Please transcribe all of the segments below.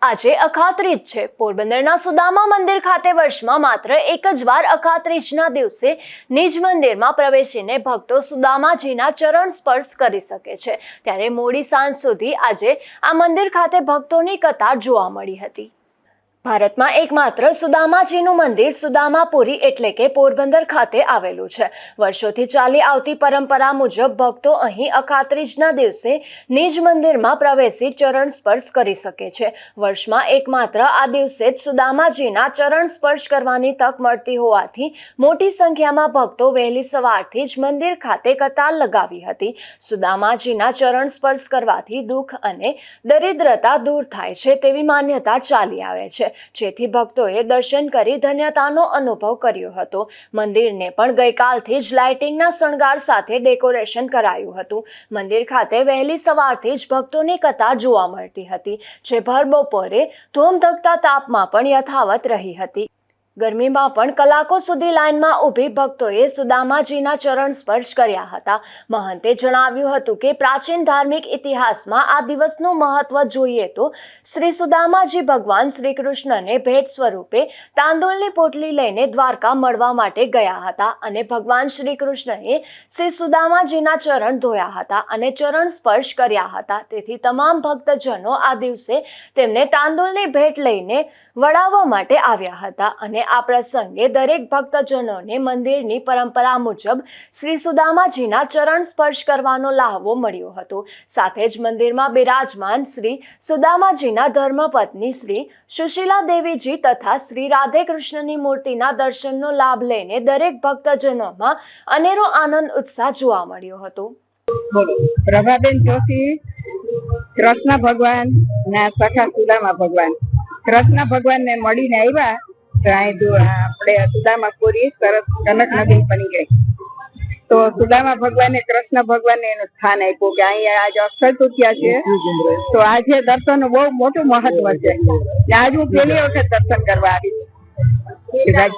આજે અખાત્રીજ છે। પોરબંદરના સુદામા મંદિર ખાતે વર્ષમાં માત્ર એક જ વાર અખાત્રીજના દિવસે નિજ મંદિરમાં પ્રવેશીને ભક્તો સુદામાજીના ચરણ સ્પર્શ કરી શકે છે। ત્યારે મોડી સાંજ સુધી આજે આ મંદિર ખાતે ભક્તોની કતાર જોવા મળી હતી। ભારતમાં એકમાત્ર સુદામાજીનું મંદિર સુદામાપુરી એટલે કે પોરબંદર ખાતે આવેલું છે। વર્ષોથી ચાલી આવતી પરંપરા મુજબ ભક્તો અહીં અખાત્રીજના દિવસે નિજ મંદિરમાં પ્રવેશી ચરણ સ્પર્શ કરી શકે છે। વર્ષમાં એકમાત્ર આ દિવસે જ સુદામાજીના ચરણ સ્પર્શ કરવાની તક મળતી હોવાથી મોટી સંખ્યામાં ભક્તો વહેલી સવારથી જ મંદિર ખાતે કતાર લગાવી હતી। સુદામાજીના ચરણ સ્પર્શ કરવાથી દુઃખ અને દરિદ્રતા દૂર થાય છે તેવી માન્યતા ચાલી આવે છે, જેથી ભક્તોએ દર્શન કરી ધન્યતાનો અનુભવ કર્યો હતો। મંદિરને પણ ગઈકાલથી જ લાઇટિંગના શણગાર સાથે ડેકોરેશન કરાયું હતું। મંદિર ખાતે વહેલી સવારથી જ ભક્તોની કતાર જોવા મળતી હતી, જે ભર બપોરે ધોમધકતા તાપમાં પણ યથાવત રહી હતી। ગરમીમાં પણ કલાકો સુધી લાઇનમાં ઊભી ભક્તોએ સુદામાજીના ચરણ સ્પર્શ કર્યા હતા। મહંતે જણાવ્યું હતું કે પ્રાચીન ધાર્મિક ઇતિહાસમાં આ દિવસનું મહત્વ જોઈએ તો શ્રી સુદામાજી ભગવાન શ્રી કૃષ્ણને ભેટ સ્વરૂપે તાંદુળની પોટલી લઈને દ્વારકા મળવા માટે ગયા હતા અને ભગવાન શ્રી કૃષ્ણએ શ્રી સુદામાજીના ચરણ ધોયા હતા અને ચરણ સ્પર્શ કર્યા હતા। તેથી તમામ ભક્તજનો આ દિવસે તેમને તાંદુળની ભેટ લઈને વળાવવા માટે આવ્યા હતા અને આ પ્રસંગે દરેક ભક્તજનોને મંદિરની પરંપરા મુજબ શ્રી સુદામાજીના ચરણ સ્પર્શ કરવાનો લહાવો મળ્યો હતો। સાથે જ મંદિરમાં બિરાજમાન શ્રી સુદામાજીના ધર્મપત્ની શ્રી સુશીલા દેવીજી તથા શ્રી રાધે કૃષ્ણની મૂર્તિના દર્શનનો લાભ લઈને દરેક ભક્તજનોમાં અનેરો આનંદ ઉત્સાહ જોવા મળ્યો હતો। પ્રભાબેન જોશી, કૃષ્ણ ભગવાન ના સખા સુદામા ભગવાન, કૃષ્ણ ભગવાન ને મળીને આવ્યા આપણે સુદામાપુરી સરસ કનક નદી બની ગઈ। તો સુદામા ભગવાને કૃષ્ણ ભગવાનને એનું સ્થાન આપ્યું કે અહીંયા આજે અક્ષય તૃતીયા છે, તો આજે દર્શનનું બહુ મોટું મહત્વ છે। આજ હું પહેલી વખત દર્શન કરવા આવી છું,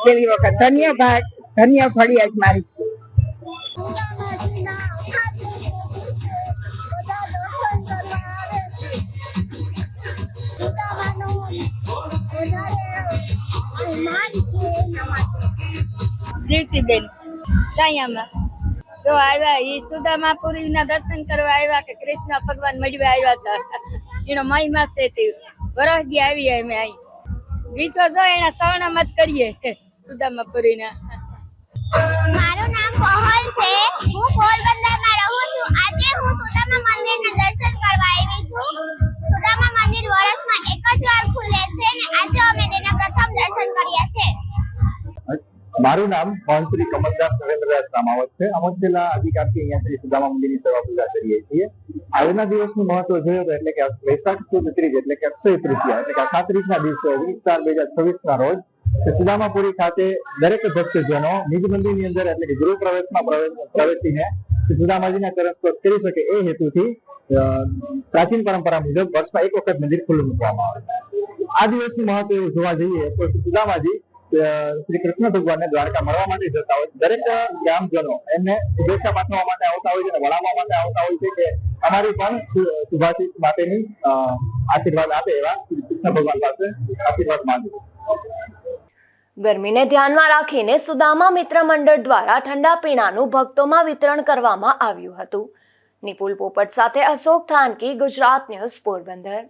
પહેલી વખત ધન્ય ભાગ ધન્ય ફળી આજ મારી। જીવતીબેન ચાયામાં જો આવ્યા એ સુદામાપુરી ના દર્શન કરવા આવ્યા કે કૃષ્ણ ભગવાન મળવા આવ્યા હતા, એનો મહિમા છે તે વરસ દી આવી અમે અહીં ગીતો જો એના શરણામત કરીએ સુદામાપુરી ના। મારું નામ પહલ છે, હું પોરબંદરમાં રહું છું। આજે હું સુદામા મંદિરના દર્શન કરવા આવી છું। સુદામા મંદિર વર્ષમાં એક જ વાર ખુલે છે અને આજે અમે તેના પ્રથમ દર્શન કર્યા છે। મારું નામ મંત્રી કમલદાસ નરેન્દ્રદાસ રામાવત છે। અમે છેલ્લા અધિકારથી અહીંયા શ્રી સુદામા મંદિરની સેવા પૂજા કરીએ છીએ। આજના દિવસનું મહત્વ જોયું તો એટલે કે વૈશાખ સુદ ત્રીજ એટલે કે અક્ષય તૃતીયા એટલે કે અખાત્રીજના દિવસે 20/4/2026 ના રોજ સુદામાપુરી ખાતે દરેક ભક્તજનો નિજ મંદિરની અંદર એટલે કે ગૃહ પ્રવેશમાં પ્રવેશીને સુદામાજીના ચરણ સ્પર્શ કરી શકે એ હેતુથી પ્રાચીન પરંપરા મુજબ વર્ષમાં એક વખત મંદિર ખુલ્લું મૂકવામાં આવે છે। આ દિવસનું મહત્વ એવું જોવા જઈએ તો સુદામાજી શ્રી કૃષ્ણ ભગવાનને દ્વારકા મળવા માટે જતા હોય, દરેક ગ્રામજનો એમને શુભેચ્છા પાઠવવા માટે આવતા હોય છે અને વળાવવા માટે આવતા હોય છે કે અમારી પણ શુભાશીષ માટેની આશીર્વાદ આપે એવા શ્રી કૃષ્ણ ભગવાન પાસે આશીર્વાદ માંગુ। ગરમીને ધ્યાનમાં રાખીને સુદામા મિત્ર મંડળ દ્વારા ઠંડા પીણાનું ભક્તોમાં વિતરણ કરવામાં આવ્યું હતું। નિપુલ પોપટ સાથે અશોક થાનકી, ગુજરાત ન્યૂઝ, પોરબંદર।